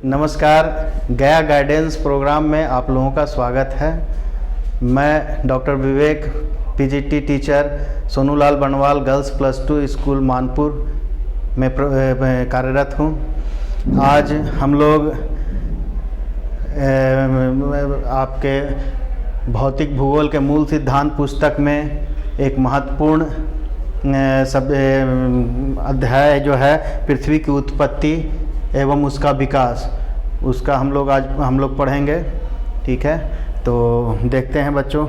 नमस्कार, गया guidance programme में आप लोगों का स्वागत है। मैं डॉक्टर विवेक, पीजीटी टीचर, सोनूलाल बनवाल गर्ल्स +2 स्कूल मानपुर में कार्यरत हूँ। आज हम लोग आपके भौतिक भूगोल के मूल सिद्धांत पुस्तक में एक महत्वपूर्ण अध्याय जो है पृथ्वी की उत्पत्ति एवं उसका विकास, उसका हम लोग पढ़ेंगे। ठीक है, तो देखते हैं बच्चों।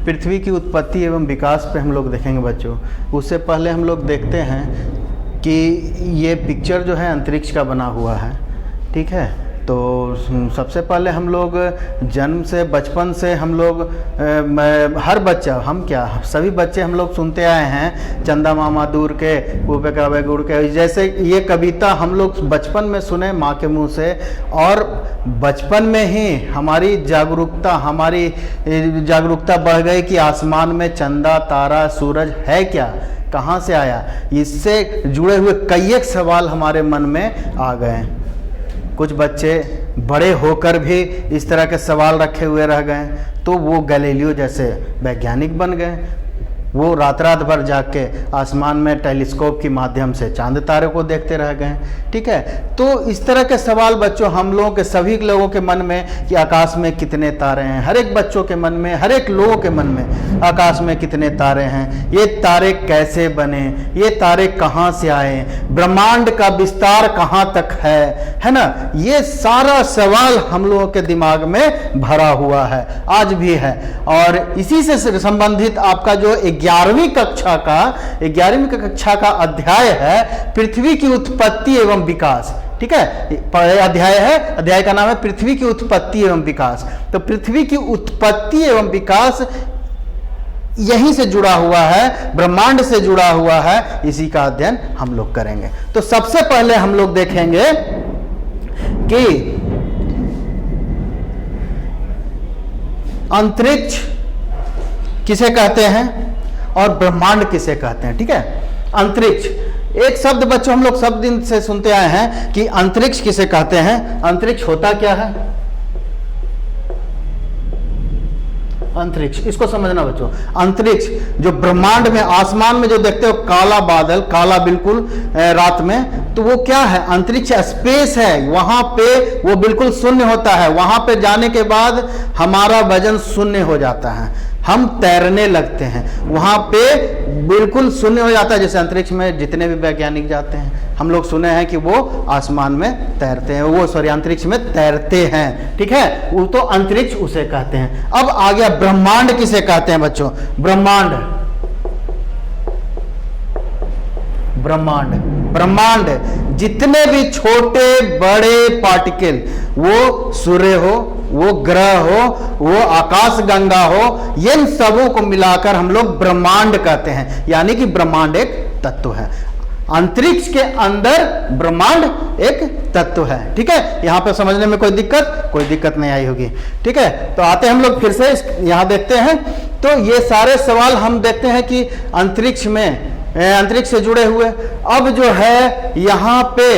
पृथ्वी की उत्पत्ति एवं विकास पे हम लोग देखेंगे बच्चों। उससे पहले हम लोग देखते हैं कि ये पिक्चर जो है अंतरिक्ष का बना हुआ है। ठीक है, तो सबसे पहले हम लोग जन्म से, बचपन से हम लोग हर बच्चा, हम क्या सभी बच्चे हम लोग सुनते आए हैं, चंदा मामा दूर के ऊपे कावे गुड़ के, जैसे ये कविता हम लोग बचपन में सुने माँ के मुंह से। और बचपन में ही हमारी जागरूकता बढ़ गई कि आसमान में चंदा, तारा, सूरज है क्या, कहाँ से आया। इससे जुड़े हुए कई एक सवाल हमारे मन में आ गए। कुछ बच्चे बड़े होकर भी इस तरह के सवाल रखे हुए रह गए, तो वो गैलीलियो जैसे वैज्ञानिक बन गए। वो रात भर जाग के आसमान में टेलीस्कोप के माध्यम से चांद तारे को देखते रह गए। ठीक है, तो इस तरह के सवाल बच्चों हम लोगों के, सभी लोगों के मन में कि आकाश में कितने तारे हैं, हर एक बच्चों के मन में, हर एक लोगों के मन में आकाश में कितने तारे हैं, ये तारे कैसे बने, ये तारे कहाँ से आए, ब्रह्मांड का विस्तार कहाँ तक है ना। ये सारा सवाल हम लोगों के दिमाग में भरा हुआ है, आज भी है। और इसी से संबंधित आपका जो 11वीं कक्षा का अध्याय है पृथ्वी की उत्पत्ति एवं विकास। ठीक है, अध्याय का नाम है पृथ्वी की उत्पत्ति एवं विकास। तो पृथ्वी की उत्पत्ति एवं विकास यहीं से जुड़ा हुआ है, ब्रह्मांड से जुड़ा हुआ है, इसी का अध्ययन हम लोग करेंगे। तो सबसे पहले हम लोग देखेंगे कि अंतरिक्ष किसे कहते हैं और ब्रह्मांड किसे कहते हैं। ठीक है, अंतरिक्ष एक शब्द बच्चों हम लोग सब दिन से सुनते आए हैं कि अंतरिक्ष किसे कहते हैं। अंतरिक्ष होता क्या है? अंतरिक्ष, इसको समझना बच्चों। अंतरिक्ष जो ब्रह्मांड में, आसमान में जो देखते हो काला बादल, काला बिल्कुल रात में, तो वो क्या है? अंतरिक्ष स्पेस है। वहां पे वो बिल्कुल शून्य होता है। वहां पे जाने के बाद हमारा वजन शून्य हो जाता है, हम तैरने लगते हैं। वहां पे बिल्कुल शून्य हो जाता है। जैसे अंतरिक्ष में जितने भी वैज्ञानिक जाते हैं, हम लोग सुने हैं कि वो आसमान में तैरते हैं, अंतरिक्ष में तैरते हैं। ठीक है, वो तो अंतरिक्ष उसे कहते हैं। अब आ गया ब्रह्मांड किसे कहते हैं बच्चों। ब्रह्मांड जितने भी छोटे बड़े पार्टिकल, वो सूर्य हो, वो ग्रह हो, वो आकाश गंगा हो, इन सबों को मिलाकर हम लोग ब्रह्मांड कहते हैं। यानी कि ब्रह्मांड एक तत्व है। अंतरिक्ष के अंदर ब्रह्मांड एक तत्व है। ठीक है, यहां पे समझने में कोई दिक्कत नहीं आई होगी। ठीक है, तो आते हम लोग फिर से यहां देखते हैं। तो ये सारे सवाल हम देखते हैं कि अंतरिक्ष से जुड़े हुए। अब जो है यहाँ पे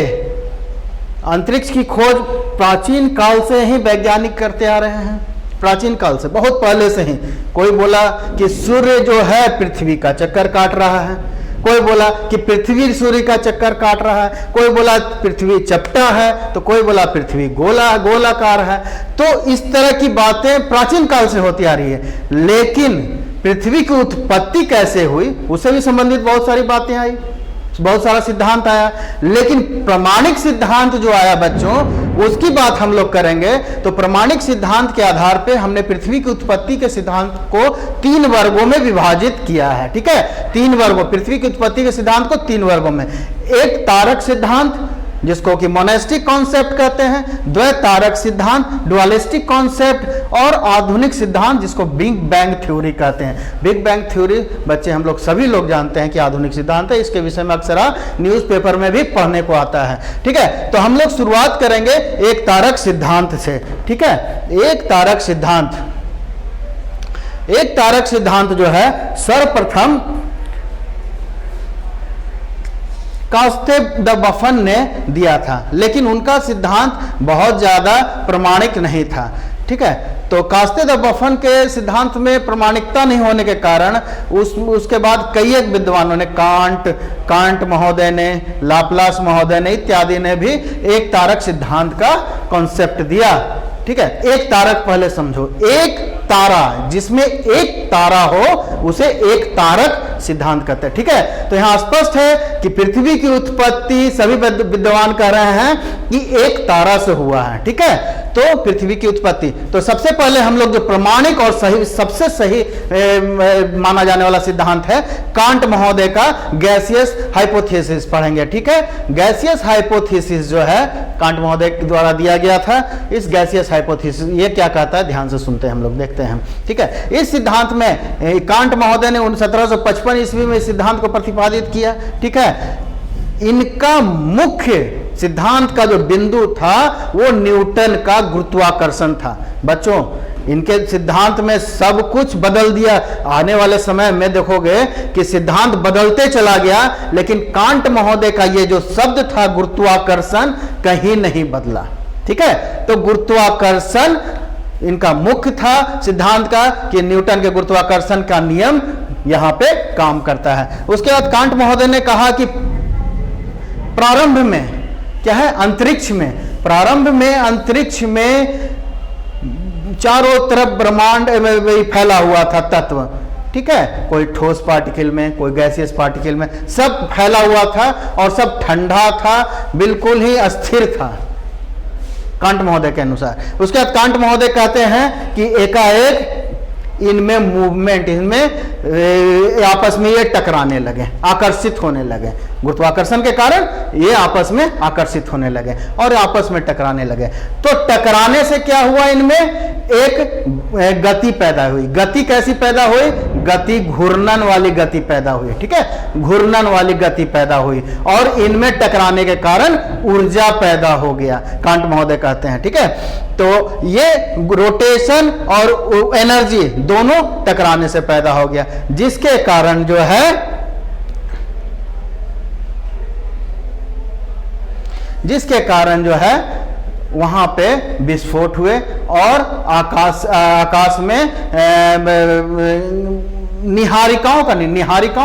अंतरिक्ष की खोज प्राचीन काल से ही वैज्ञानिक करते आ रहे हैं। प्राचीन काल से, बहुत पहले से ही। कोई बोला कि सूर्य जो है पृथ्वी का चक्कर काट रहा है, कोई बोला कि पृथ्वी सूर्य का चक्कर काट रहा है, कोई बोला पृथ्वी चपटा है, तो कोई बोला पृथ्वी गोलाकार है। तो इस तरह की बातें प्राचीन काल से होती आ रही है। लेकिन पृथ्वी की उत्पत्ति कैसे हुई, उससे भी संबंधित बहुत सारी बातें आई, बहुत सारा सिद्धांत आया। लेकिन प्रमाणिक सिद्धांत जो आया बच्चों, उसकी बात हम लोग करेंगे। तो प्रमाणिक सिद्धांत के आधार पे हमने पृथ्वी की उत्पत्ति के सिद्धांत को 3 वर्गों में विभाजित किया है। ठीक है, 3 वर्गों, पृथ्वी की उत्पत्ति के सिद्धांत को 3 वर्गों में। एक तारक सिद्धांत, जिसको कि मोनेस्टिक कॉन्सेप्ट कहते हैं, द्वैतारक सिद्धांत, डुअलिस्टिक कॉन्सेप्ट, और आधुनिक सिद्धांत जिसको बिग बैंग थ्योरी कहते हैं। बिग बैंग थ्योरी बच्चे हम लोग सभी लोग जानते हैं कि आधुनिक सिद्धांत है। इसके विषय में अक्सर न्यूज़पेपर में भी पढ़ने को आता है। ठीक है, तो हम लोग शुरुआत करेंगे एक तारक सिद्धांत से। ठीक है, एक तारक सिद्धांत जो है सर्वप्रथम कास्ते द बफन ने दिया था, लेकिन उनका सिद्धांत बहुत ज्यादा प्रमाणिक नहीं था। ठीक है, तो कास्ते द बफन के सिद्धांत में प्रमाणिकता नहीं होने के कारण उसके बाद कई एक विद्वानों ने, कांट महोदय ने, लाप्लास महोदय ने इत्यादि ने भी एक तारक सिद्धांत का कॉन्सेप्ट दिया। ठीक है, एक तारक पहले समझो, एक तारा जिसमें एक तारा हो उसे एक तारक सिद्धांत कहते हैं। ठीक है, तो यहां स्पष्ट है कि पृथ्वी की उत्पत्ति सभी विद्वान कह रहे हैं कि एक तारा से हुआ है। ठीक है, तो पृथ्वी की उत्पत्ति, तो सबसे पहले हम लोग जो प्रमाणिक और सही, सबसे सही माना जाने वाला सिद्धांत है कांट महोदय का गैसियस हाइपोथेसिस पढ़ेंगे। ठीक है, गैसियस हाइपोथेसिस जो है कांट महोदय द्वारा दिया गया था। इस गैसियस हाइपोथेसिस ये क्या कहता है, ध्यान से सुनते हैं, हम लोग देखते हैं। ठीक है, इस सिद्धांत में कांट महोदय ने 1755 ईस्वी में इस सिद्धांत को प्रतिपादित किया। ठीक है, इनका मुख्य सिद्धांत का जो बिंदु था वो न्यूटन का गुरुत्वाकर्षण था। बच्चों, इनके सिद्धांत में सब कुछ बदल दिया। आने वाले समय में देखोगे कि सिद्धांत बदलते चला गया, लेकिन कांट महोदय का ये जो शब्द था गुरुत्वाकर्षण कहीं नहीं बदला। ठीक है, तो गुरुत्वाकर्षण इनका मुख्य था सिद्धांत का कि न्यूटन के गुरुत्वाकर्षण का नियम यहां पे काम करता है। उसके बाद कांट महोदय ने कहा कि प्रारंभ में क्या है, अंतरिक्ष में, प्रारंभ में अंतरिक्ष में चारों तरफ ब्रह्मांड में फैला हुआ था तत्व। ठीक है, कोई ठोस पार्टिकल में, कोई गैसियस पार्टिकल में, सब फैला हुआ था और सब ठंडा था, बिल्कुल ही अस्थिर था कांट महोदय के अनुसार। उसके बाद कांट महोदय कहते हैं कि एकाएक इनमें मूवमेंट, इनमें आपस में ये टकराने लगे, आकर्षित होने लगे, गुरुत्वाकर्षण के कारण ये आपस में आकर्षित होने लगे और आपस में टकराने लगे। तो टकराने से क्या हुआ, इनमें एक गति पैदा हुई। गति कैसी पैदा हुई, गति घूर्णन वाली गति पैदा हुई। ठीक है, घूर्णन वाली गति पैदा हुई और इनमें टकराने के कारण ऊर्जा पैदा हो गया, कांट महोदय कहते हैं। ठीक है, तो ये रोटेशन और एनर्जी दोनों टकराने से पैदा हो गया, जिसके कारण जो है वहां पे विस्फोट हुए और आकाश में निहारिकाओं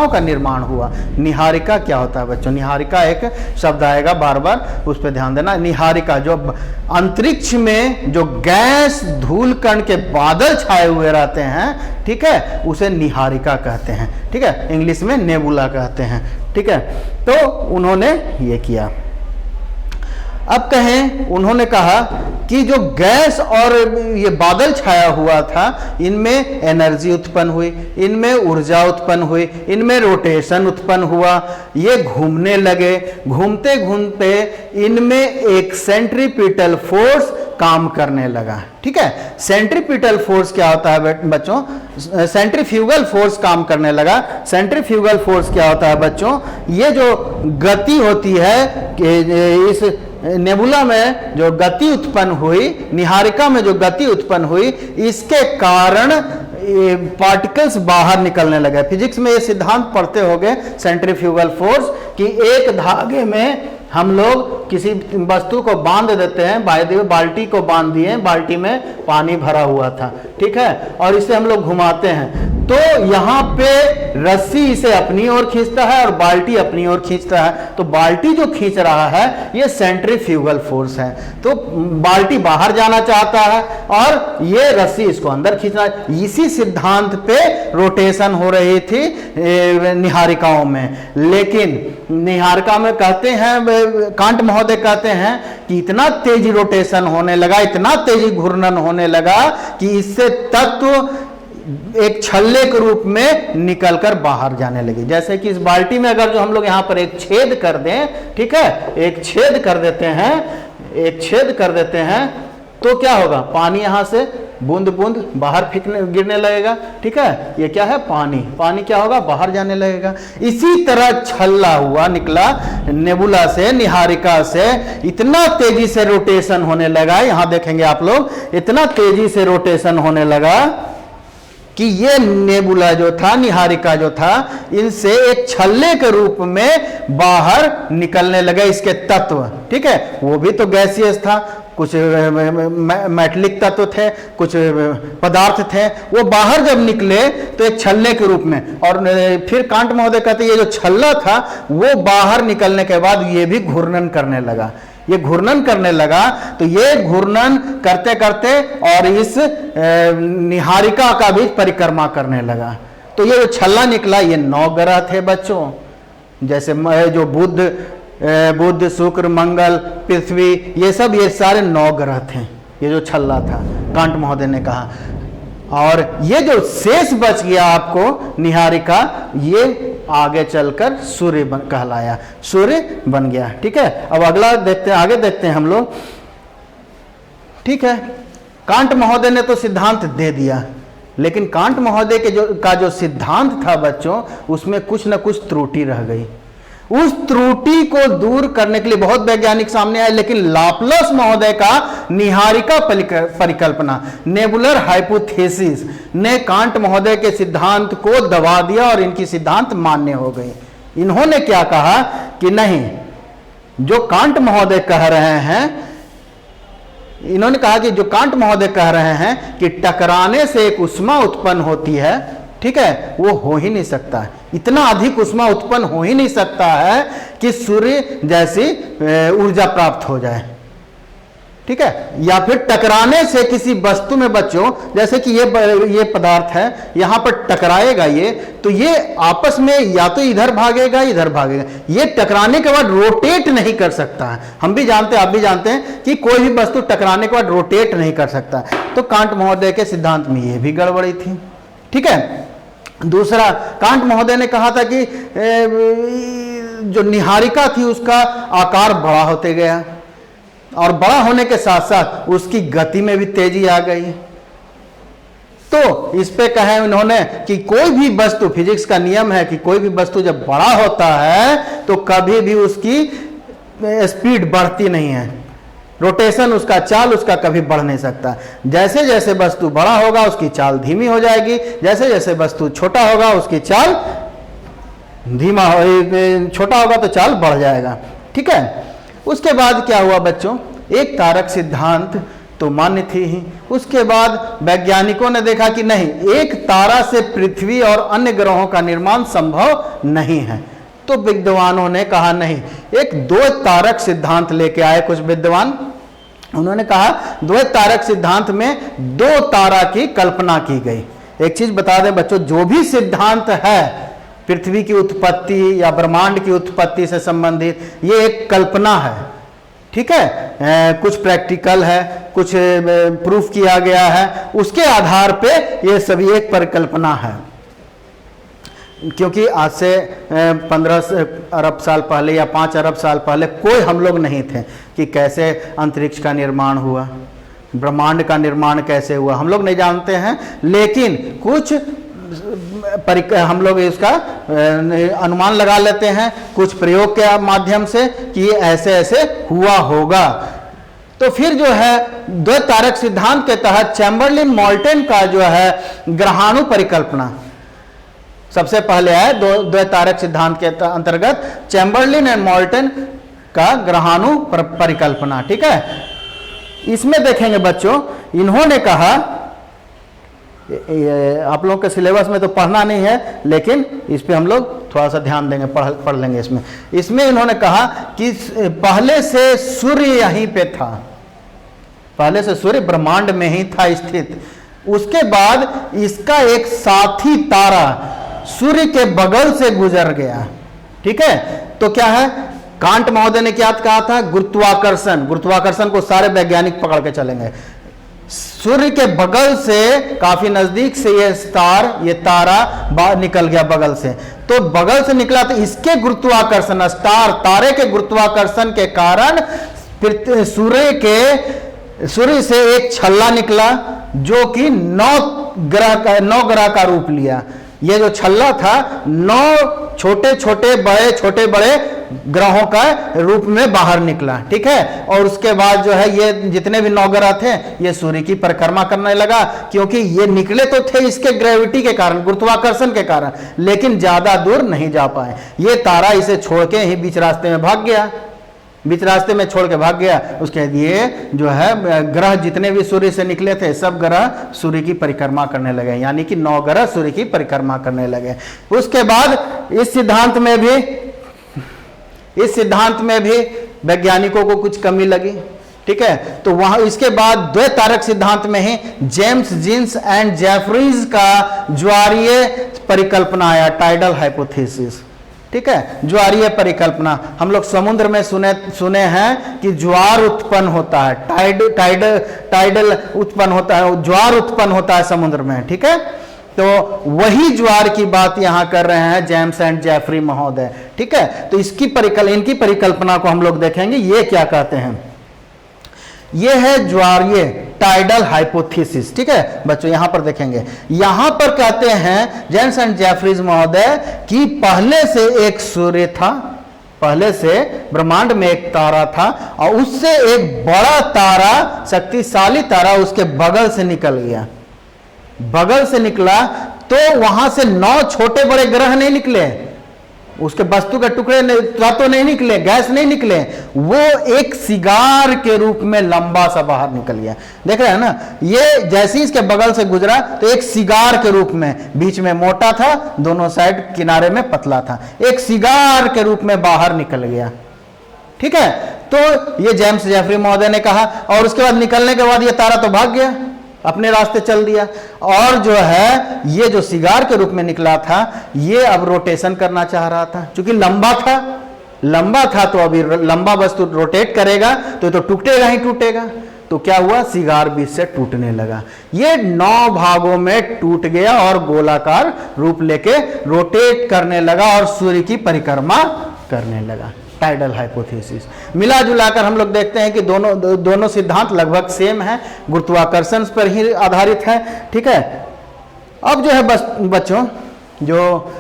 का निर्माण हुआ। निहारिका क्या होता है बच्चों, निहारिका एक शब्द आएगा, बार बार उस पर ध्यान देना। निहारिका जो अंतरिक्ष में जो गैस धूल कण के बादल छाए हुए रहते हैं, ठीक है, उसे निहारिका कहते हैं। ठीक है, इंग्लिश में नेबुला कहते हैं। ठीक है, तो उन्होंने ये किया। अब कहें, उन्होंने कहा कि जो गैस और ये बादल छाया हुआ था, इनमें एनर्जी उत्पन्न हुई, इनमें ऊर्जा उत्पन्न हुई, इनमें रोटेशन उत्पन्न हुआ, ये घूमने लगे। घूमते घूमते इनमें एक सेंट्रीपिटल फोर्स काम करने लगा। ठीक है, सेंट्रीपिटल फोर्स क्या होता है बच्चों, सेंट्रीफ्यूगल फोर्स काम करने लगा। सेंट्रीफ्यूगल फोर्स क्या होता है बच्चों, ये जो गति होती है कि इस नेबुला में जो गति उत्पन्न हुई, निहारिका में जो गति उत्पन्न हुई, इसके कारण पार्टिकल्स बाहर निकलने लगे। फिजिक्स में ये सिद्धांत पढ़ते होंगे सेंट्रीफ्यूगल फोर्स, कि एक धागे में हम लोग किसी वस्तु को बांध देते हैं, बाल्टी को बांध दिए, बाल्टी में पानी भरा हुआ था, ठीक है, और इसे हम लोग घुमाते हैं, तो यहाँ पे रस्सी इसे अपनी ओर खींचता है और बाल्टी अपनी ओर खींचता है। तो बाल्टी जो खींच रहा है ये सेंट्रीफ्यूगल फोर्स है, तो बाल्टी बाहर जाना चाहता है और ये रस्सी इसको अंदर खींचना। इसी सिद्धांत पे रोटेशन हो रही थी निहारिकाओं में, लेकिन निहारिका में कहते हैं, कांट महोदय कहते हैं कि इतना तेजी रोटेशन होने लगा, इतना तेजी घूर्णन होने लगा कि इससे तत्व एक छल्ले के रूप में निकलकर बाहर जाने लगे। जैसे कि इस बाल्टी में अगर जो हम लोग यहाँ पर एक छेद कर दें, ठीक है, एक छेद कर देते हैं, तो क्या होगा, पानी यहां से बूंद बूंद बाहर गिरने लगेगा। ठीक है, ये क्या है, पानी क्या होगा, बाहर जाने लगेगा। इसी तरह छल्ला हुआ निकला नेबुला से, निहारिका से, इतना तेजी से रोटेशन होने लगा, यहां देखेंगे आप लोग, इतना तेजी से रोटेशन होने लगा कि ये नेबुला जो था, निहारिका जो था, इनसे एक छल्ले के रूप में बाहर निकलने लगे इसके तत्व। ठीक है, वो भी तो गैसियस था, कुछ मेटलिक तत्व थे, कुछ पदार्थ थे, वो बाहर जब निकले तो एक छल्ले के रूप में। और फिर कांट महोदय कहते ये जो छल्ला था वो बाहर निकलने के बाद ये भी घूर्णन करने लगा। ये घूर्णन करने लगा तो ये घूर्णन करते करते और इस निहारिका का भी परिक्रमा करने लगा। तो ये जो छल्ला निकला ये 9 ग्रह थे बच्चों, जैसे जो बुध, शुक्र, मंगल, पृथ्वी, ये सब ये सारे 9 ग्रह थे। ये जो छल्ला था, कांट महोदय ने कहा। और ये जो शेष बच गया आपको निहारिका, ये आगे चलकर सूर्य कहलाया, सूर्य बन गया। ठीक है, अब अगला देखते हैं, आगे देखते हैं हम लोग। ठीक है, कांट महोदय ने तो सिद्धांत दे दिया, लेकिन कांट महोदय के जो सिद्धांत था बच्चों, उसमें कुछ न कुछ त्रुटि रह गई। उस त्रुटि को दूर करने के लिए बहुत वैज्ञानिक सामने आए, लेकिन लाप्लास महोदय का निहारिका परिकल्पना, नेबुलर हाइपोथेसिस, ने कांट महोदय के सिद्धांत को दबा दिया और इनकी सिद्धांत मान्य हो गई। इन्होंने क्या कहा कि नहीं, जो कांट महोदय कह रहे हैं, इन्होंने कहा कि जो कांट महोदय कह रहे हैं कि टकराने से एक ऊष्मा उत्पन्न होती है, ठीक है, वो हो ही नहीं सकता। इतना अधिक ऊष्मा उत्पन्न हो ही नहीं सकता है कि सूर्य जैसी ऊर्जा प्राप्त हो जाए। ठीक है, या फिर टकराने से किसी वस्तु में बच्चों, जैसे कि ये पदार्थ है, यहां पर टकराएगा ये, तो ये आपस में या तो इधर भागेगा इधर भागेगा, ये टकराने के बाद रोटेट नहीं कर सकता है। हम भी जानते हैं, आप भी जानते हैं कि कोई भी वस्तु टकराने के बाद रोटेट नहीं कर सकता। तो कांट महोदय के सिद्धांत में ये भी गड़बड़ी थी। ठीक है, दूसरा, कांट महोदय ने कहा था कि जो निहारिका थी उसका आकार बड़ा होते गया, और बड़ा होने के साथ साथ उसकी गति में भी तेजी आ गई। तो इस पे कहे उन्होंने कि कोई भी वस्तु, फिजिक्स का नियम है कि कोई भी वस्तु जब बड़ा होता है तो कभी भी उसकी स्पीड बढ़ती नहीं है, रोटेशन उसका, चाल उसका कभी बढ़ नहीं सकता। जैसे जैसे वस्तु बड़ा होगा उसकी चाल धीमी हो जाएगी, जैसे जैसे वस्तु छोटा होगा उसकी चाल छोटा होगा तो चाल बढ़ जाएगा। ठीक है, उसके बाद क्या हुआ बच्चों, एक तारक सिद्धांत तो मान्य थी ही। उसके बाद वैज्ञानिकों ने देखा कि नहीं, एक तारा से पृथ्वी और अन्य ग्रहों का निर्माण संभव नहीं है। तो विद्वानों ने कहा नहीं, एक द्वैत तारक सिद्धांत लेके आए कुछ विद्वान। उन्होंने कहा द्वैत तारक सिद्धांत में 2 तारा की कल्पना की गई। एक चीज बता दें बच्चों, जो भी सिद्धांत है पृथ्वी की उत्पत्ति या ब्रह्मांड की उत्पत्ति से संबंधित, ये एक कल्पना है। ठीक है, कुछ प्रैक्टिकल है, कुछ प्रूफ किया गया है, उसके आधार पे ये सभी एक परिकल्पना है। क्योंकि आज से 15 अरब साल पहले या 5 अरब साल पहले कोई हम लोग नहीं थे कि कैसे अंतरिक्ष का निर्माण हुआ, ब्रह्मांड का निर्माण कैसे हुआ, हम लोग नहीं जानते हैं। लेकिन कुछ हम लोग इसका अनुमान लगा लेते हैं कुछ प्रयोग के माध्यम से कि ये ऐसे ऐसे हुआ होगा। तो फिर जो है द्वैत तारक सिद्धांत के तहत चैम्बरलिन मोल्टन का जो है ग्रहाणु परिकल्पना सबसे पहले है। द्वैत तारक सिद्धांत के अंतर्गत चैम्बरलिन एंड मोल्टन का ग्रहाणु परिकल्पना। ठीक है, इसमें देखेंगे बच्चों, इन्होंने कहा, आप लोगों के सिलेबस में तो पढ़ना नहीं है, लेकिन इस पे हम लोग थोड़ा सा ध्यान देंगे, पढ़ लेंगे। इसमें इन्होंने कहा कि पहले से सूर्य यहीं पे था, पहले से सूर्य ब्रह्मांड में ही था स्थित। उसके बाद इसका एक साथी तारा सूर्य के बगल से गुजर गया। ठीक है, तो क्या है, कांट महोदय ने क्या कहा था, गुरुत्वाकर्षण। गुरुत्वाकर्षण को सारे वैज्ञानिक पकड़ के चलेंगे। सूर्य के बगल से काफी नजदीक से ये तारा बाहर निकल गया बगल से, तो बगल से निकला तो इसके गुरुत्वाकर्षण, तारे के गुरुत्वाकर्षण के कारण सूर्य से एक छल्ला निकला जो कि 9 ग्रह का रूप लिया। ये जो छल्ला था 9 छोटे छोटे बड़े ग्रहों का रूप में बाहर निकला, ठीक है। और उसके बाद जो है ये जितने भी 9 ग्रह थे ये सूर्य की परिक्रमा करने लगा, क्योंकि ये निकले तो थे इसके ग्रेविटी के कारण, गुरुत्वाकर्षण के कारण, लेकिन ज्यादा दूर नहीं जा पाए। ये तारा इसे छोड़ के ही बीच रास्ते में भाग गया, बीच रास्ते में छोड़ के भाग गया। उसके बाद ये जो है ग्रह जितने भी सूर्य से निकले थे सब ग्रह सूर्य की परिक्रमा करने लगे, यानी कि 9 ग्रह सूर्य की परिक्रमा करने लगे। उसके बाद इस सिद्धांत में भी वैज्ञानिकों को कुछ कमी लगी, ठीक है। तो वहां इसके बाद द्वैतारक सिद्धांत में ही जेम्स जीन्स एंड जेफरीज का ज्वारीय परिकल्पना आया, टाइडल हाइपोथेसिस, ठीक है। ज्वारीय परिकल्पना हम लोग समुद्र में सुने हैं कि ज्वार उत्पन्न होता है, टाइडल उत्पन्न होता है, ज्वार उत्पन्न होता है समुद्र में, ठीक है। तो वही ज्वार की बात यहां कर रहे हैं जेम्स एंड जेफरी महोदय, ठीक है। तो इनकी परिकल्पना को हम लोग देखेंगे, ये क्या कहते हैं। ये है ज्वारीय टाइडल हाइपोथेसिस, ठीक है बच्चों। यहां पर देखेंगे, यहां पर कहते हैं जेम्स एंड जेफरीज महोदय कि पहले से एक सूर्य था, पहले से ब्रह्मांड में एक तारा था और उससे एक बड़ा तारा, शक्तिशाली तारा उसके बगल से निकल गया, बगल से निकला तो वहां से 9 छोटे बड़े ग्रह नहीं निकले, उसके वस्तु के टुकड़े तो नहीं निकले, गैस नहीं निकले, वो एक सिगार के रूप में लंबा सा बाहर निकल गया। देख रहे हैं ना, ये जैसे ही इसके बगल से गुजरा तो एक सिगार के रूप में, बीच में मोटा था, दोनों साइड किनारे में पतला था, एक सिगार के रूप में बाहर निकल गया, ठीक है। तो ये जेम्स जेफरी महोदय ने कहा, और उसके बाद निकलने के बाद ये तारा तो भाग गया, अपने रास्ते चल दिया। और जो है ये जो सिगार के रूप में निकला था ये अब रोटेशन करना चाह रहा था, क्योंकि लंबा था तो अभी लंबा वस्तु रोटेट करेगा तो टूटेगा ही टूटेगा। तो क्या हुआ, सिगार बीच से टूटने लगा, ये 9 भागों में टूट गया और गोलाकार रूप लेके रोटेट करने लगा और सूर्य की परिक्रमा करने लगा। Tidal hypothesis. मिला जुलाकर हम लोग देखते हैं कि दोनों सिद्धांत लगभग सेम है, गुरुत्वाकर्षण पर ही आधारित है, ठीक है। अब जो है बच्चों, जो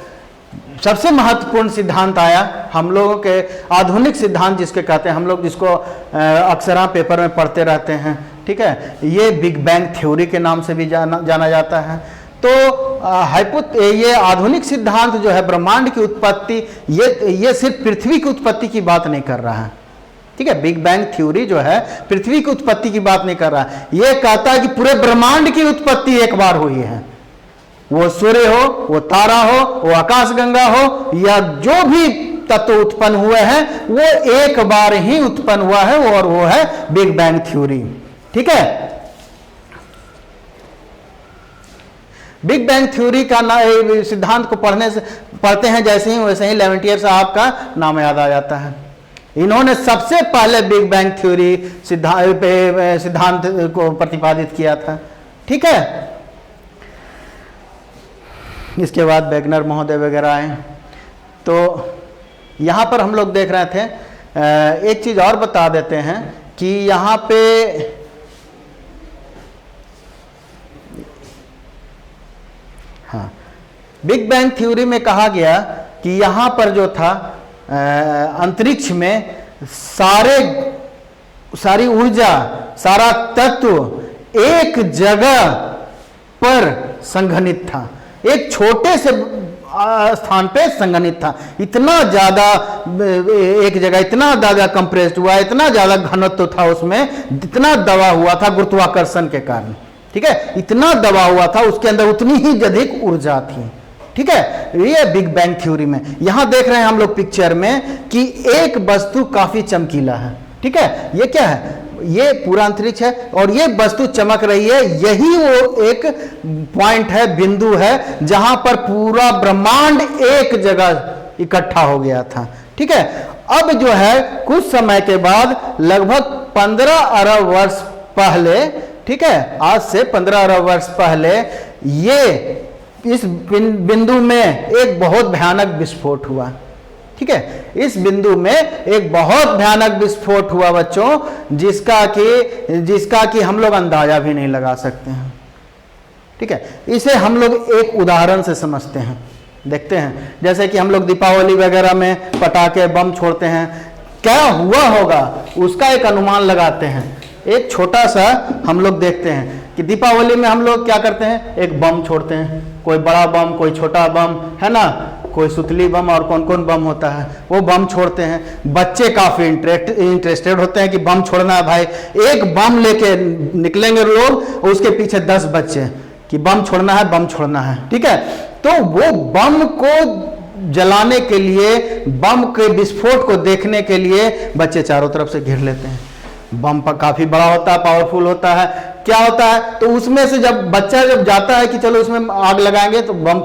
सबसे महत्वपूर्ण सिद्धांत आया हम लोगों के, आधुनिक सिद्धांत जिसके कहते हैं हम लोग, जिसको अक्सर पेपर में पढ़ते रहते हैं, ठीक है। ये बिग बैंग थ्योरी के नाम से भी जाना जाता है। तो ये आधुनिक सिद्धांत जो है ब्रह्मांड की उत्पत्ति, ये सिर्फ पृथ्वी की उत्पत्ति की बात नहीं कर रहा है, ठीक है। बिग बैंग थ्योरी जो है पृथ्वी की उत्पत्ति की बात नहीं कर रहा है, ये कहता है कि पूरे ब्रह्मांड की उत्पत्ति एक बार हुई है, वो सूर्य हो, वो तारा हो, वो आकाशगंगा हो, या जो भी तत्व उत्पन्न हुए हैं वो एक बार ही उत्पन्न हुआ है, और वो है बिग बैंग थ्योरी, ठीक है। बिग बैंग थ्योरी का सिद्धांत को पढ़ते हैं जैसे ही, वैसे ही लेवेंटियर साहब का नाम याद आ जाता है। इन्होंने सबसे पहले बिग बैंग थ्योरी सिद्धांत को प्रतिपादित किया था, ठीक है। इसके बाद वेगनर महोदय वगैरह आए। तो यहां पर हम लोग देख रहे थे, एक चीज और बता देते हैं कि यहां पे हाँ, बिग बैंग थ्योरी में कहा गया कि यहां पर जो था अंतरिक्ष में सारी ऊर्जा, सारा तत्व एक जगह पर संघनित था, एक छोटे से स्थान पे संघनित था। इतना ज्यादा एक जगह इतना ज्यादा कंप्रेस्ड हुआ, इतना ज्यादा घनत्व था उसमें, इतना दबा हुआ था गुरुत्वाकर्षण के कारण, ठीक है। इतना दबा हुआ था, उसके अंदर उतनी ही अधिक ऊर्जा थी, ठीक है। ये बिग बैंग थ्योरी में यहां देख रहे हैं हम लोग पिक्चर में कि एक वस्तु काफी चमकीला है, ठीक है। ये क्या है, ये पूरा अंतरिक्ष है और ये वस्तु चमक रही है, यही वो एक पॉइंट है, बिंदु है जहां पर पूरा ब्रह्मांड एक जगह इकट्ठा हो गया था, ठीक है। अब जो है कुछ समय के बाद, लगभग 15 अरब वर्ष पहले, ठीक है, आज से 15 अरब वर्ष पहले, ये इस बिंदु में एक बहुत भयानक विस्फोट हुआ, ठीक है। इस बिंदु में एक बहुत भयानक विस्फोट हुआ बच्चों, जिसका कि हम लोग अंदाजा भी नहीं लगा सकते हैं, ठीक है, इसे हम लोग एक उदाहरण से समझते हैं, देखते हैं। जैसे कि हम लोग दीपावली वगैरह में पटाखे बम छोड़ते हैं, क्या हुआ होगा उसका एक अनुमान लगाते हैं। एक छोटा सा हम लोग देखते हैं कि दीपावली में हम लोग क्या करते हैं, एक बम छोड़ते हैं, कोई बड़ा बम, कोई छोटा बम, है ना, कोई सुतली बम और कौन कौन बम होता है, वो बम छोड़ते हैं। बच्चे काफी इंटरेस्टेड होते हैं कि बम छोड़ना है भाई, एक बम लेके निकलेंगे लोग, उसके पीछे 10 बच्चे कि बम छोड़ना है, बम छोड़ना है, ठीक है। तो वो बम को जलाने के लिए, बम के विस्फोट को देखने के लिए बच्चे चारों तरफ से घेर लेते हैं। बम पर काफी बड़ा होता है, पावरफुल होता है, क्या होता है, तो उसमें से जब बच्चा जब जाता है कि चलो इसमें आग लगाएंगे तो बम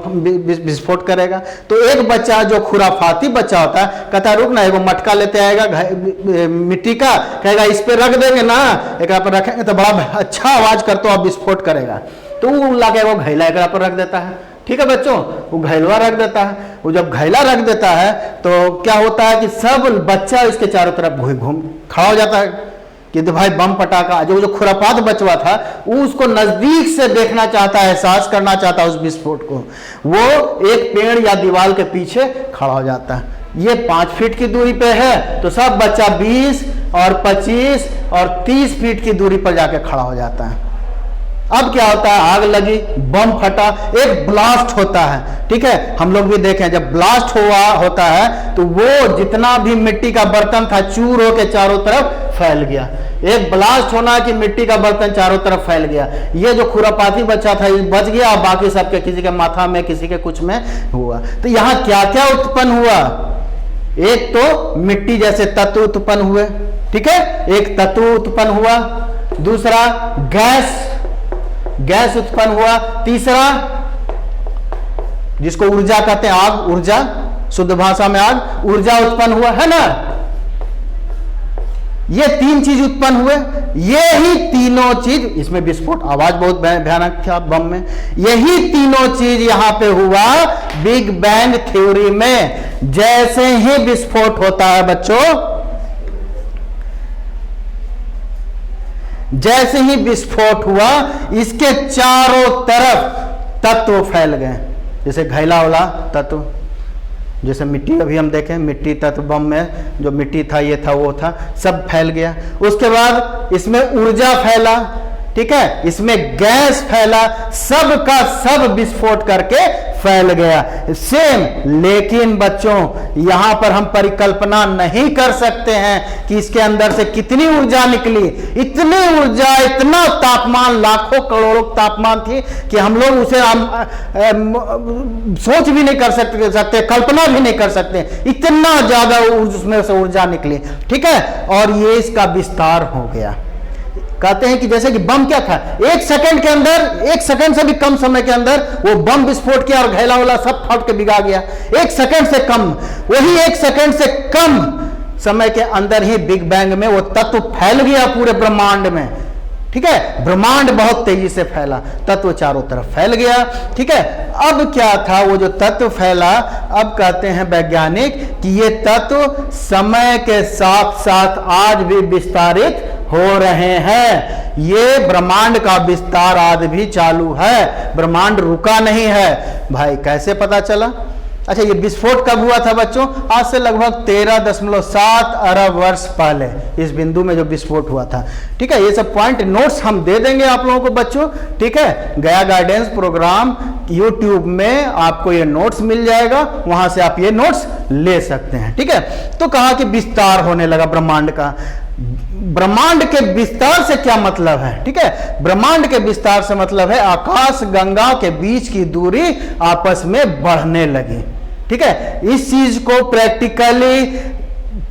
विस्फोट करेगा, तो एक बच्चा जो खुराफाती बच्चा होता है कहता है रुक ना, एगो मटका लेते आएगा मिट्टी का, कहेगा इस पे रख देंगे ना, एक पर रखेंगे तो बड़ा अच्छा आवाज करते अब विस्फोट करेगा, तो वो लाके वो घैला एक पर रख देता है, ठीक है बच्चों, वो घैलवा रख देता है। वो जब घैला रख देता है तो क्या होता है कि सब बच्चा इसके चारों तरफ घूम खड़ा हो जाता है कि तो भाई बम पटाखा, जो खुरापात बचवा था वो उसको नजदीक से देखना चाहता है, एहसास करना चाहता है उस विस्फोट को, वो एक पेड़ या दीवार के पीछे खड़ा हो जाता है। ये 5 फीट की दूरी पे है तो सब बच्चा 20 और 25 और 30 फीट की दूरी पर जाके खड़ा हो जाता है। अब क्या होता है, आग लगी, बम फटा, एक ब्लास्ट होता है, ठीक है, हम लोग भी देखें जब ब्लास्ट होता है तो वो जितना भी मिट्टी का बर्तन था चूर होके चारों तरफ फैल गया। एक ब्लास्ट होना कि मिट्टी का बर्तन चारों तरफ फैल गया। ये जो खुरापाती बच्चा था बच गया और बाकी सबके किसी के माथा में, किसी के कुछ में हुआ। तो यहां क्या क्या उत्पन्न हुआ, एक तो मिट्टी जैसे तत्व उत्पन्न हुए, ठीक है, एक तत्व उत्पन्न हुआ, दूसरा गैस उत्पन्न हुआ, तीसरा जिसको ऊर्जा कहते हैं, आग, ऊर्जा, शुद्ध भाषा में आग, ऊर्जा उत्पन्न हुआ, है ना। ये 3 चीज उत्पन्न हुए, ये ही तीनों चीज, इसमें विस्फोट, आवाज बहुत भयानक था बम में, यही तीनों चीज यहां पे हुआ बिग बैंग थ्योरी में। जैसे ही विस्फोट होता है बच्चों, जैसे ही विस्फोट हुआ इसके चारों तरफ तत्व फैल गए, जैसे घैला वाला तत्व, जैसे मिट्टी अभी हम देखें, मिट्टी तत्व बम में जो मिट्टी था, ये था, वो था, सब फैल गया। उसके बाद इसमें ऊर्जा फैला, ठीक है, इसमें गैस फैला, सब का सब विस्फोट करके फैल गया सेम। लेकिन बच्चों यहां पर हम परिकल्पना नहीं कर सकते हैं कि इसके अंदर से कितनी ऊर्जा निकली। इतनी ऊर्जा, इतना तापमान, लाखों करोड़ों तापमान थी कि हम लोग उसे सोच भी नहीं कर सकते, कल्पना भी नहीं कर सकते, इतना ज्यादा उसमें से ऊर्जा निकली, ठीक है। और ये इसका विस्तार हो गया। कहते हैं कि जैसे कि बम क्या था, 1 सेकंड के अंदर, 1 सेकंड से भी कम समय के अंदर वो बम विस्फोट किया और घैला वाला सब फट के बिगा गया। 1 सेकंड से कम, वही 1 सेकंड से कम समय के अंदर ही बिग बैंग में वो तत्व फैल गया पूरे ब्रह्मांड में, ठीक है। ब्रह्मांड बहुत तेजी से फैला, तत्व चारों तरफ फैल गया, ठीक है। अब क्या था, वो जो तत्व फैला, अब कहते हैं वैज्ञानिक कि ये तत्व समय के साथ साथ आज भी विस्तारित हो रहे हैं। ये ब्रह्मांड का विस्तार आज भी चालू है, ब्रह्मांड रुका नहीं है। भाई कैसे पता चला? अच्छा, ये विस्फोट कब हुआ था बच्चों? आज से लगभग 13.7 अरब वर्ष पहले इस बिंदु में जो विस्फोट हुआ था, ठीक है। ये सब पॉइंट नोट्स हम दे देंगे आप लोगों को बच्चों, ठीक है। गया गाइडेंस प्रोग्राम यूट्यूब में आपको ये नोट्स मिल जाएगा, वहां से आप ये नोट्स ले सकते हैं, ठीक है। तो कहा कि विस्तार होने लगा ब्रह्मांड का। ब्रह्मांड के विस्तार से क्या मतलब है, ठीक है। ब्रह्मांड के विस्तार से मतलब है आकाश गंगा के बीच की दूरी आपस में बढ़ने लगी, ठीक है। इस चीज को प्रैक्टिकली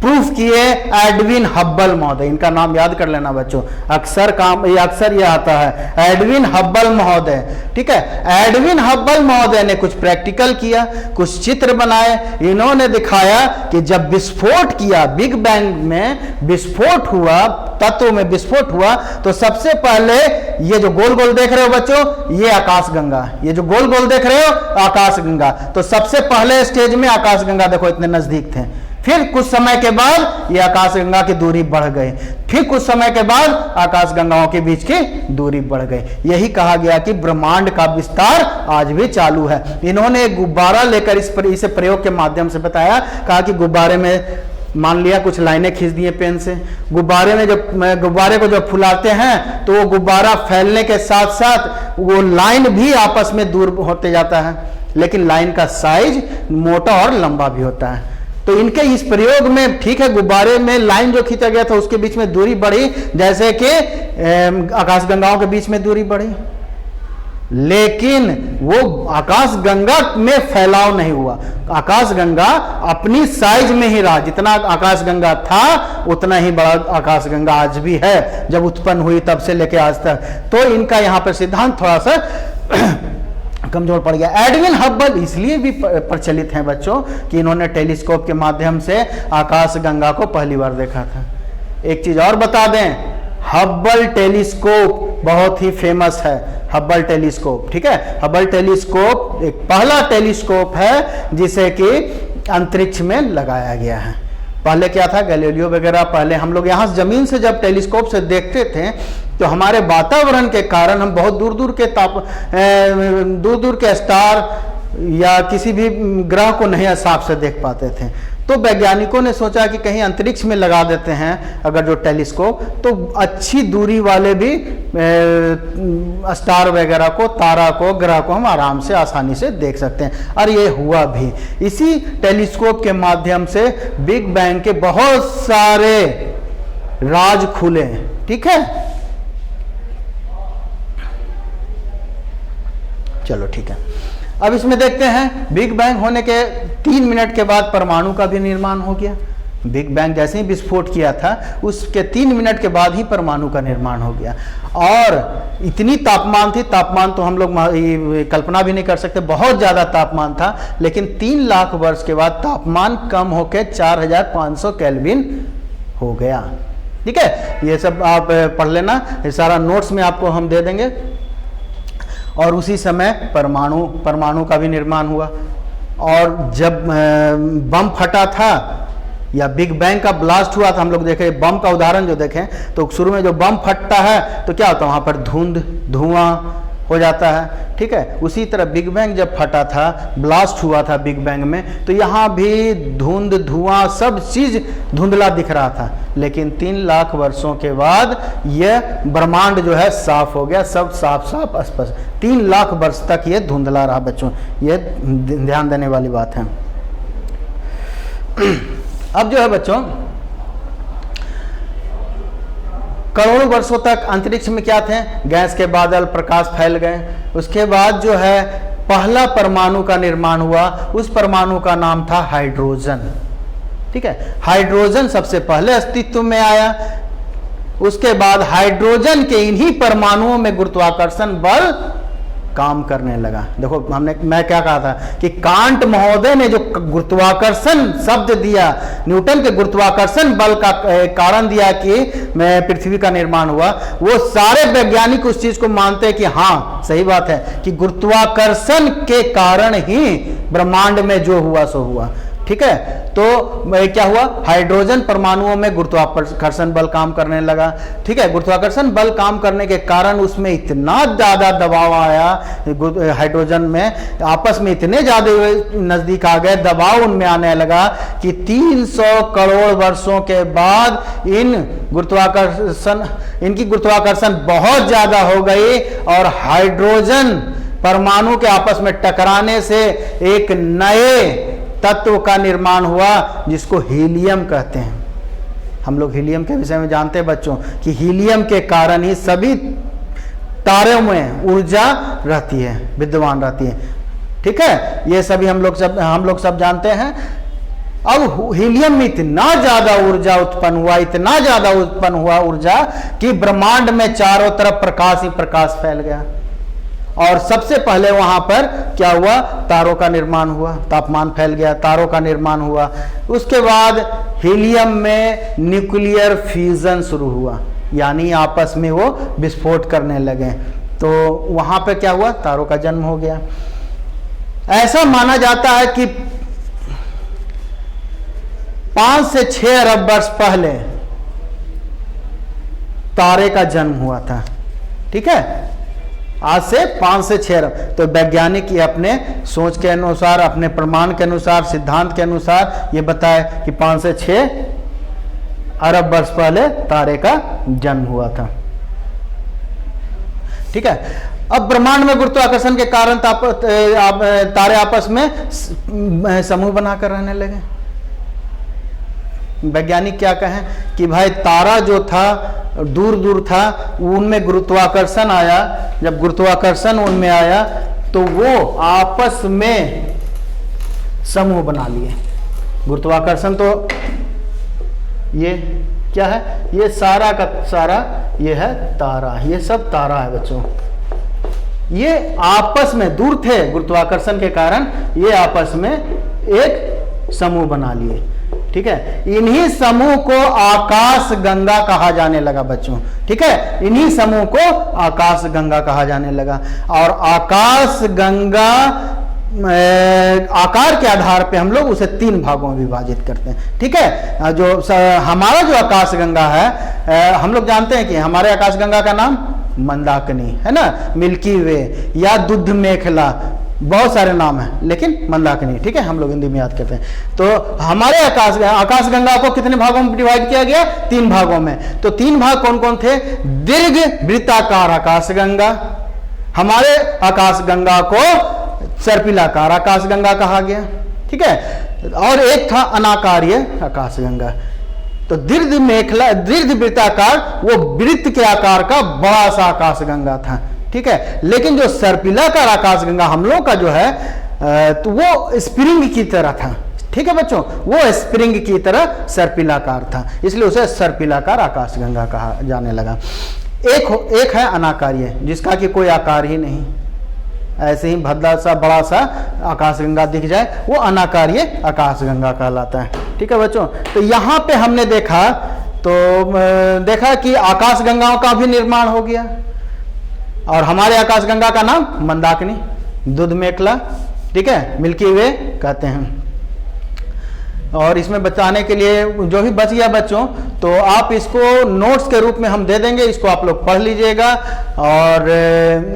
प्रूफ किए एडविन हब्बल महोदय, इनका नाम याद कर लेना बच्चों, अक्सर ये आता है, एडविन हब्बल महोदय, ठीक है। एडविन हब्बल महोदय ने कुछ प्रैक्टिकल किया, कुछ चित्र बनाए। इन्होंने दिखाया कि जब विस्फोट किया, बिग बैंग में विस्फोट हुआ, तत्व में विस्फोट हुआ, तो सबसे पहले ये जो गोल गोल देख रहे हो बच्चों, ये आकाशगंगा, ये जो गोल गोल देख रहे हो आकाशगंगा, तो सबसे पहले स्टेज में आकाशगंगा देखो इतने नजदीक थे, फिर कुछ समय के बाद ये आकाशगंगा की दूरी बढ़ गई, फिर कुछ समय के बाद आकाशगंगाओं के बीच की दूरी बढ़ गई। यही कहा गया कि ब्रह्मांड का विस्तार आज भी चालू है। इन्होंने एक गुब्बारा लेकर इसे प्रयोग के माध्यम से बताया, कहा कि गुब्बारे में मान लिया कुछ लाइनें खींच दी पेन से, गुब्बारे को जब फुलाते हैं तो वो गुब्बारा फैलने के साथ साथ वो लाइन भी आपस में दूर होते जाता है, लेकिन लाइन का साइज मोटा और लंबा भी होता है। तो इनके इस प्रयोग में ठीक है, गुब्बारे में लाइन जो खींचा गया था उसके बीच में दूरी बढ़ी, जैसे कि आकाशगंगाओं के बीच में दूरी बढ़ी, लेकिन वो आकाशगंगा में फैलाव नहीं हुआ। आकाशगंगा अपनी साइज में ही रहा, जितना आकाशगंगा था उतना ही बड़ा आकाशगंगा आज भी है, जब उत्पन्न हुई तब से लेकर आज तक। तो इनका यहां पर सिद्धांत थोड़ा सा कमजोर पड़ गया। एडविन हब्बल इसलिए भी प्रचलित हैं बच्चों कि इन्होंने टेलीस्कोप के माध्यम से आकाशगंगा को पहली बार देखा था। एक चीज और बता दें, हब्बल टेलीस्कोप बहुत ही फेमस है। हब्बल टेलीस्कोप, ठीक है, हब्बल टेलीस्कोप एक पहला टेलीस्कोप है जिसे कि अंतरिक्ष में लगाया गया है। पहले क्या था, गैलीलियो वगैरह, पहले हम लोग यहाँ जमीन से जब टेलीस्कोप से देखते थे तो हमारे वातावरण के कारण हम बहुत दूर दूर के स्टार या किसी भी ग्रह को नहीं साफ से देख पाते थे। तो वैज्ञानिकों ने सोचा कि कहीं अंतरिक्ष में लगा देते हैं अगर जो टेलीस्कोप, तो अच्छी दूरी वाले भी स्टार वगैरह को, तारा को, ग्रह को हम आराम से आसानी से देख सकते हैं। और ये हुआ भी। इसी टेलीस्कोप के माध्यम से बिग बैंग के बहुत सारे राज खुले, ठीक है। चलो ठीक है, अब इसमें देखते हैं बिग बैंग होने के 3 मिनट के बाद परमाणु का भी निर्माण हो गया। बिग बैंग जैसे ही विस्फोट किया था उसके 3 मिनट के बाद ही परमाणु का निर्माण हो गया। और इतनी तापमान थी, तापमान तो हम लोग कल्पना भी नहीं कर सकते, बहुत ज़्यादा तापमान था। लेकिन 3 लाख वर्ष के बाद तापमान कम होकर 4500 केल्विन हो गया, ठीक है। ये सब आप पढ़ लेना, ये सारा नोट्स में आपको हम दे देंगे। और उसी समय परमाणु का भी निर्माण हुआ। और जब बम फटा था या बिग बैंग का ब्लास्ट हुआ था, हम लोग देखें बम का उदाहरण जो देखें तो शुरू में जो बम फटता है तो क्या होता है, वहाँ पर धुआं हो जाता है, ठीक है। उसी तरह बिग बैंग जब फटा था, ब्लास्ट हुआ था बिग बैंग में, तो यहाँ भी धुआं सब चीज धुंधला दिख रहा था। लेकिन 3 लाख वर्षों के बाद यह ब्रह्मांड जो है साफ हो गया, सब साफ स्पष्ट। 3 लाख वर्ष तक ये धुंधला रहा बच्चों, ये ध्यान देने वाली बात है। अब जो है बच्चों, करोड़ों वर्षों तक अंतरिक्ष में क्या थे, गैस के बादल, प्रकाश फैल गए। उसके बाद जो है पहला परमाणु का निर्माण हुआ, उस परमाणु का नाम था हाइड्रोजन, ठीक है। हाइड्रोजन सबसे पहले अस्तित्व में आया। उसके बाद हाइड्रोजन के इन्हीं परमाणुओं में गुरुत्वाकर्षण बल काम करने लगा। देखो मैं क्या कहा था कि कांट महोदय ने जो गुरुत्वाकर्षण शब्द दिया, न्यूटन के गुरुत्वाकर्षण बल का कारण दिया कि पृथ्वी का निर्माण हुआ, वो सारे वैज्ञानिक उस चीज को मानते हैं कि हाँ सही बात है कि गुरुत्वाकर्षण के कारण ही ब्रह्मांड में जो हुआ सो हुआ, ठीक है। तो क्या हुआ, हाइड्रोजन परमाणुओं में गुरुत्वाकर्षण बल काम करने लगा, ठीक है। गुरुत्वाकर्षण बल काम करने के कारण उसमें इतना ज्यादा दबाव आया, हाइड्रोजन में आपस में इतने ज्यादा नजदीक आ गए, दबाव उनमें आने लगा कि 300 करोड़ वर्षों के बाद इनकी गुरुत्वाकर्षण बहुत ज्यादा हो गई और हाइड्रोजन परमाणु के आपस में टकराने से एक नए तत्व का निर्माण हुआ जिसको हीलियम कहते हैं। हम लोग हीलियम के विषय में जानते हैं बच्चों कि हीलियम के कारण ही सभी तारों में ऊर्जा रहती है, विद्यमान रहती है, ठीक है। ये सभी हम लोग सब जानते हैं। अब हीलियम में इतना ज्यादा ऊर्जा उत्पन्न हुआ, इतना ज्यादा उत्पन्न हुआ ऊर्जा कि ब्रह्मांड में चारों तरफ प्रकाश ही प्रकाश फैल गया। और सबसे पहले वहां पर क्या हुआ, तारों का निर्माण हुआ, तापमान फैल गया, तारों का निर्माण हुआ। उसके बाद हीलियम में न्यूक्लियर फ्यूजन शुरू हुआ, यानी आपस में वो विस्फोट करने लगे। तो वहां पर क्या हुआ, तारों का जन्म हो गया। ऐसा माना जाता है कि 5 से 6 अरब वर्ष पहले तारे का जन्म हुआ था। ठीक है, आज से 5 से 6 अरब। तो वैज्ञानिक ये अपने सोच के अनुसार, अपने प्रमाण के अनुसार, सिद्धांत के अनुसार ये बताए कि 5 से 6 अरब वर्ष पहले तारे का जन्म हुआ था। ठीक है, अब ब्रह्मांड में गुरुत्वाकर्षण के कारण तारे आपस में समूह बनाकर रहने लगे। वैज्ञानिक क्या कहें कि भाई तारा जो था दूर दूर था, उनमें गुरुत्वाकर्षण आया, जब गुरुत्वाकर्षण उनमें आया तो वो आपस में समूह बना लिए। गुरुत्वाकर्षण तो ये क्या है, ये सारा का सारा ये है तारा, ये सब तारा है बच्चों। ये आपस में दूर थे, गुरुत्वाकर्षण के कारण ये आपस में एक समूह बना लिए। ठीक है, इन्हीं समूह को आकाश गंगा कहा जाने लगा बच्चों। ठीक है, इन्हीं समूह को आकाश गंगा कहा जाने लगा। और आकाश गंगा आकार के आधार पे हम लोग उसे 3 भागों में विभाजित करते हैं। ठीक है, जो हमारा जो आकाश गंगा है, हम लोग जानते हैं कि हमारे आकाश गंगा का नाम मंदाकिनी है ना, मिल्की वे या दुग्ध मेखला, बहुत सारे नाम हैं, लेकिन मंदाकिनी। ठीक है, हम लोग हिंदी में याद करते हैं। तो हमारे आकाश गंगा को कितने भागों में डिवाइड किया गया? 3 भागों में। तो 3 भाग कौन कौन थे? दीर्घ वृत्ताकार आकाश गंगा, हमारे आकाश गंगा को सर्पिलाकार आकाश गंगा कहा गया। ठीक है, और एक था अनाकार्य आकाश गंगा। तो दीर्घ मेखला, दीर्घ वृत्ताकार, वो वृत्त के आकार का बड़ा सा आकाश गंगा था। ठीक है, लेकिन जो सर्पिलाकार आकाश गंगा हम लोग का जो है तो वो स्प्रिंग की तरह था। ठीक है बच्चों, वो स्प्रिंग की तरह सर्पिलाकार था, इसलिए उसे सर्पिलाकार आकाश गंगा कहा जाने लगा। एक है अनाकार्य, जिसका कि कोई आकार ही नहीं, ऐसे ही भद्दा सा बड़ा सा आकाश गंगा दिख जाए, वो अनाकार्य आकाश गंगा कहलाता है। ठीक है बच्चों, तो यहाँ पे हमने देखा कि आकाश गंगाओं का भी निर्माण हो गया, और हमारे आकाश गंगा का नाम मंदाकिनी, दूध मेखला, ठीक है, मिल्की वे कहते हैं। और इसमें बताने के लिए जो भी बच गया बच्चों, तो आप इसको नोट्स के रूप में हम दे देंगे, इसको आप लोग पढ़ लीजिएगा। और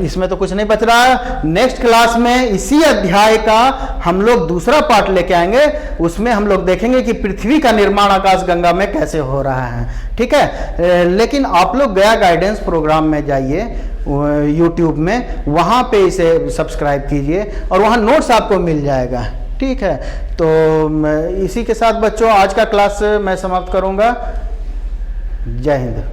इसमें तो कुछ नहीं बच रहा। नेक्स्ट क्लास में इसी अध्याय का हम लोग दूसरा पार्ट लेके आएंगे, उसमें हम लोग देखेंगे कि पृथ्वी का निर्माण आकाश गंगा में कैसे हो रहा है। ठीक है, लेकिन आप लोग गया गाइडेंस प्रोग्राम में जाइए यूट्यूब में, वहाँ पे इसे सब्सक्राइब कीजिए और वहाँ नोट्स आपको मिल जाएगा। ठीक है, तो इसी के साथ बच्चों आज का क्लास मैं समाप्त करूंगा। जय हिंद।